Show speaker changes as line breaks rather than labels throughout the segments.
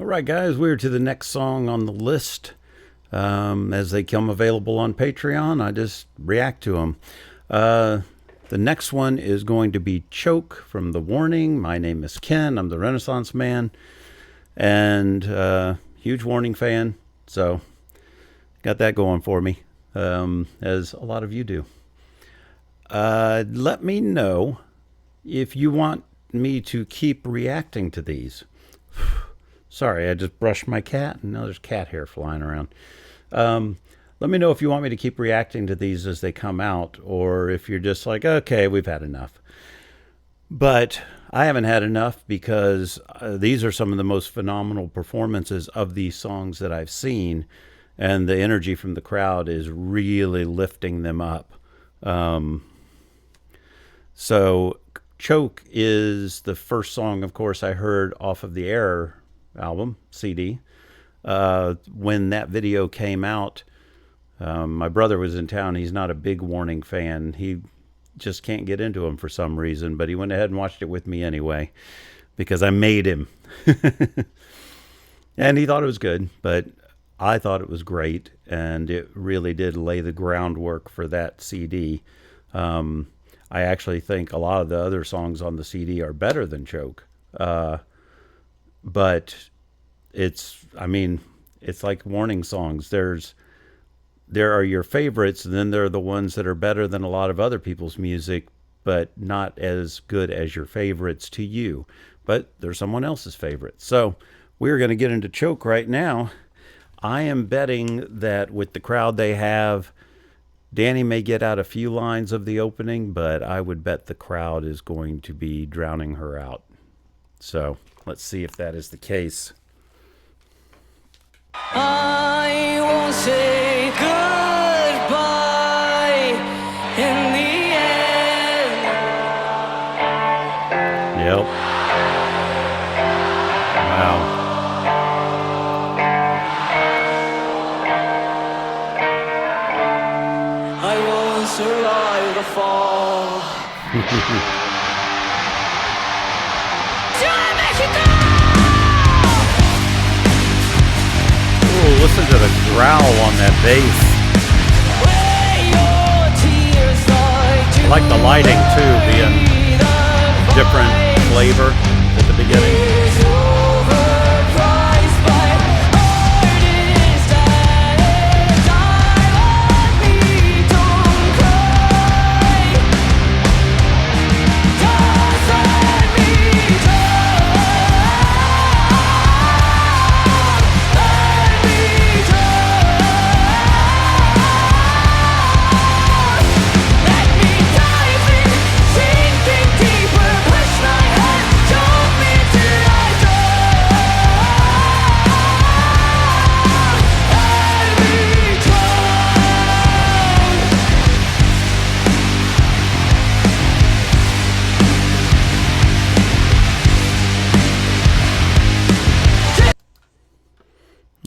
All right, guys, we're to the next song on the list. As they come available on Patreon, I just react to them. The next one is going to be Choke from The Warning. My name is Ken. I'm the Renaissance Man and huge Warning fan. So got that going for me, as a lot of you do. Let me know if you want me to keep reacting to these. Sorry, I just brushed my cat and now there's cat hair flying around. Let me know if you want me to keep reacting to these as they come out, or if you're just like, okay, we've had enough. But I haven't had enough, because these are some of the most phenomenal performances of these songs that I've seen, and the energy from the crowd is really lifting them up. So Choke is the first song, of course, I heard off of the Error album, CD. When that video came out, my brother was in town. He's not a big Warning fan. He just can't get into them for some reason, but he went ahead and watched it with me anyway, because I made him. And he thought it was good, but I thought it was great, and it really did lay the groundwork for that CD. I actually think a lot of the other songs on the CD are better than Choke. But it's like Warning songs. There are your favorites, and then there are the ones that are better than a lot of other people's music, but not as good as your favorites to you. But they're someone else's favorites. So we're going to get into Choke right now. I am betting that with the crowd they have, Danny may get out a few lines of the opening, but I would bet the crowd is going to be drowning her out. So let's see if that is the case.
I won't say goodbye in the end.
Yep. Wow.
I won't survive the fall.
Listen to the growl on that bass. I like the lighting too, being different flavor at the beginning.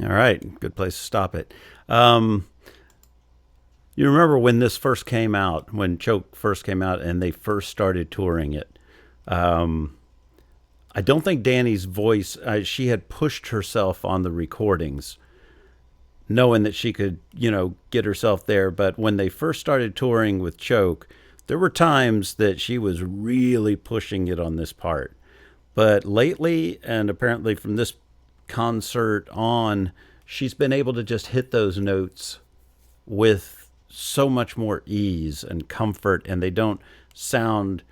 All right, good place to stop it. You remember when this first came out, when Choke first came out and they first started touring it. I don't think Danny's voice, she had pushed herself on the recordings, knowing that she could, get herself there. But when they first started touring with Choke, there were times that she was really pushing it on this part. But lately, and apparently from this concert on, she's been able to just hit those notes with so much more ease and comfort, and they don't sound,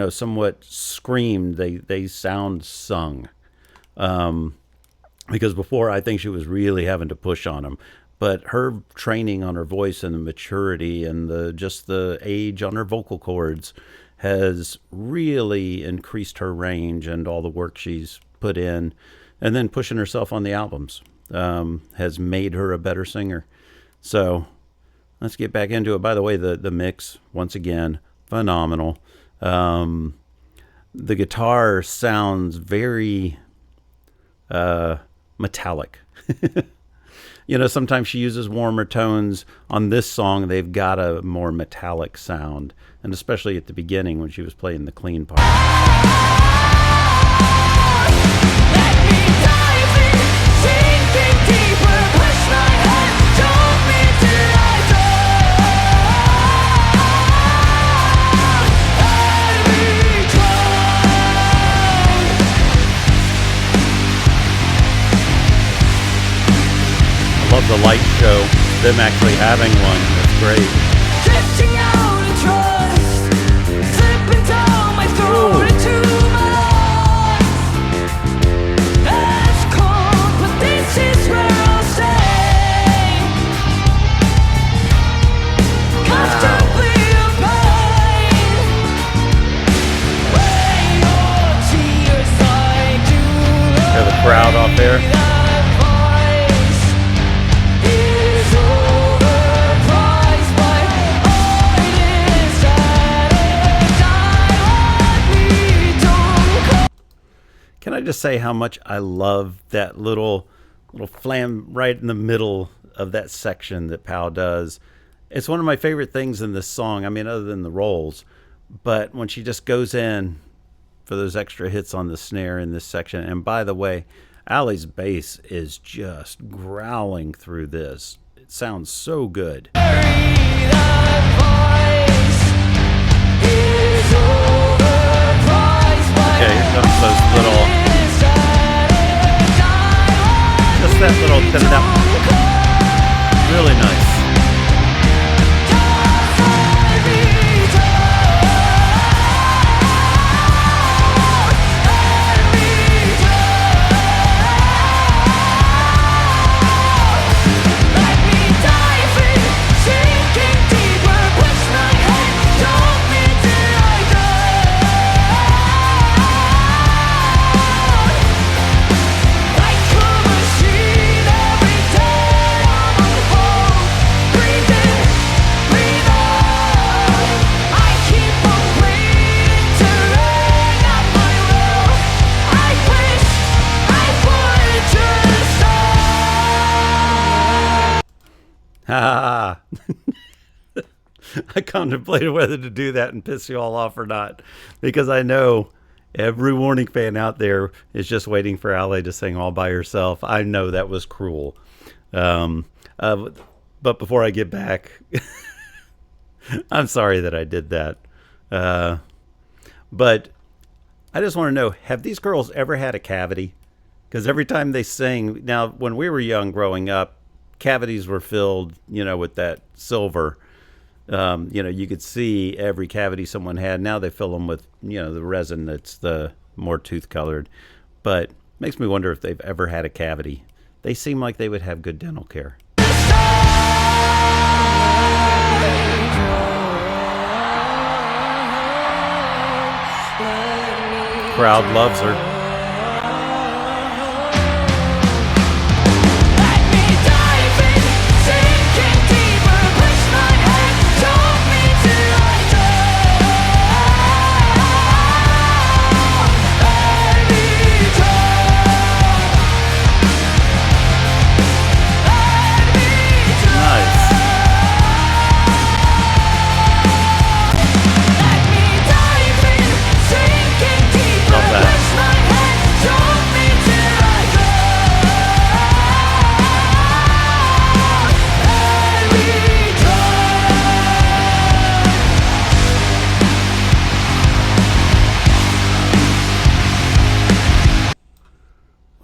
somewhat screamed. They sound sung. Because before, I think she was really having to push on them. But her training on her voice and the maturity and the age on her vocal cords has really increased her range, and all the work she's put in, and then pushing herself on the albums has made her a better singer. So let's get back into it. By the way, the mix, once again, phenomenal. The guitar sounds very metallic. Sometimes she uses warmer tones. On this song, they've got a more metallic sound, and especially at the beginning when she was playing the clean part.
Let me dive in.
the light show, them actually having one. That's great.
Drifting out in trust, slipping down my throat into my lungs. It's cold, but this is where I'll stay. Comfortably abide. Where your tears lie to
Hear the crowd off there. Can I just say how much I love that little flam right in the middle of that section that Pal does? It's one of my favorite things in this song. I mean, other than the rolls, but when she just goes in for those extra hits on the snare in this section. And by the way, Allie's bass is just growling through this. It sounds so good. Okay, here comes those little, just that little da-da-da. Really nice. Ha! I contemplated whether to do that and piss you all off or not, because I know every Warning fan out there is just waiting for Allie to sing all by herself. I know that was cruel. But before I get back, I'm sorry that I did that. But I just want to know, have these girls ever had a cavity? Because every time they sing, now when we were young growing up, cavities were filled, with that silver. You could see every cavity someone had. Now they fill them with, the resin that's the more tooth colored. But makes me wonder if they've ever had a cavity. They seem like they would have good dental care. Crowd loves her.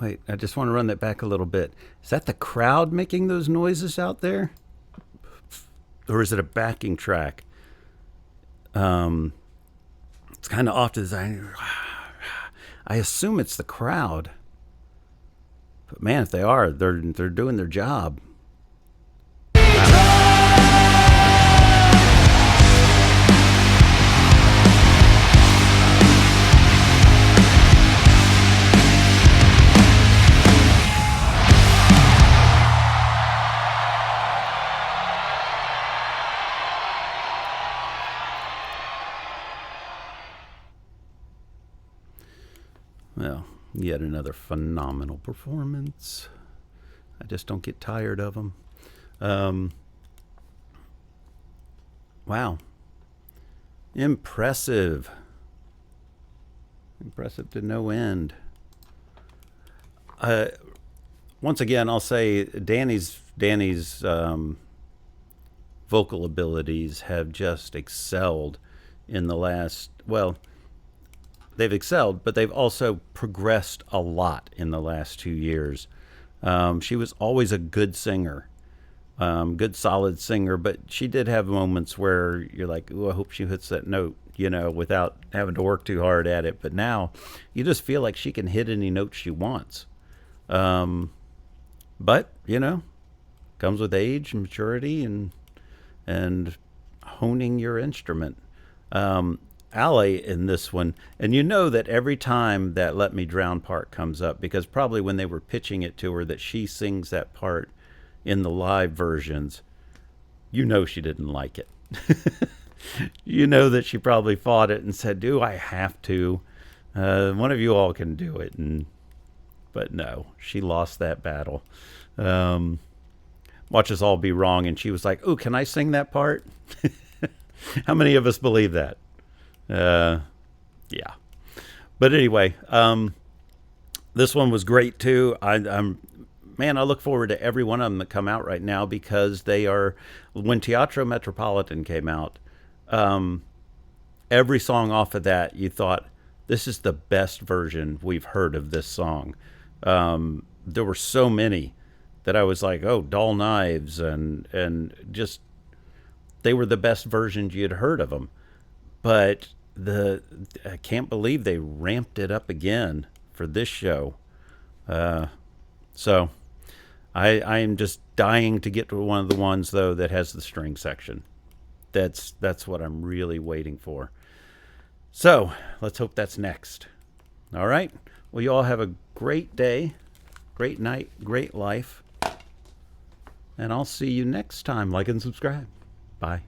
Wait, I just want to run that back a little bit. Is that the crowd making those noises out there? Or is it a backing track? It's kind of off to the side. I assume it's the crowd. But man, if they are, they're doing their job. Well, yet another phenomenal performance. I just don't get tired of them. Wow. Impressive. Impressive to no end. Once again, I'll say Danny's vocal abilities have just excelled in the last, well, they've excelled, but they've also progressed a lot in the last 2 years. She was always a good singer, Good solid singer, but she did have moments where you're like, "Ooh, I hope she hits that note," without having to work too hard at it. But now, you just feel like she can hit any note she wants. Um, but comes with age and maturity and honing your instrument. Ale in this one, and that every time that "Let Me Drown" part comes up, because probably when they were pitching it to her that she sings that part in the live versions, she didn't like it. That she probably fought it and said, "Do I have to? One of you all can do it." But no, she lost that battle. Um, Watch Us All Be Wrong, and she was like, "Oh, can I sing that part?" How many of us believe that? Yeah. But anyway, this one was great too. Man, I look forward to every one of them that come out right now, because they are. When Teatro Metropolitan came out, every song off of that, you thought, this is the best version we've heard of this song. There were so many that I was like, oh, Dull Knives, and just they were the best versions you'd heard of them. But I can't believe they ramped it up again for this show. So I am just dying to get to one of the ones though that has the string section. That's what I'm really waiting for. So let's hope that's next. All right. Well, you all have a great day, great night, great life. And I'll see you next time. Like and subscribe. Bye.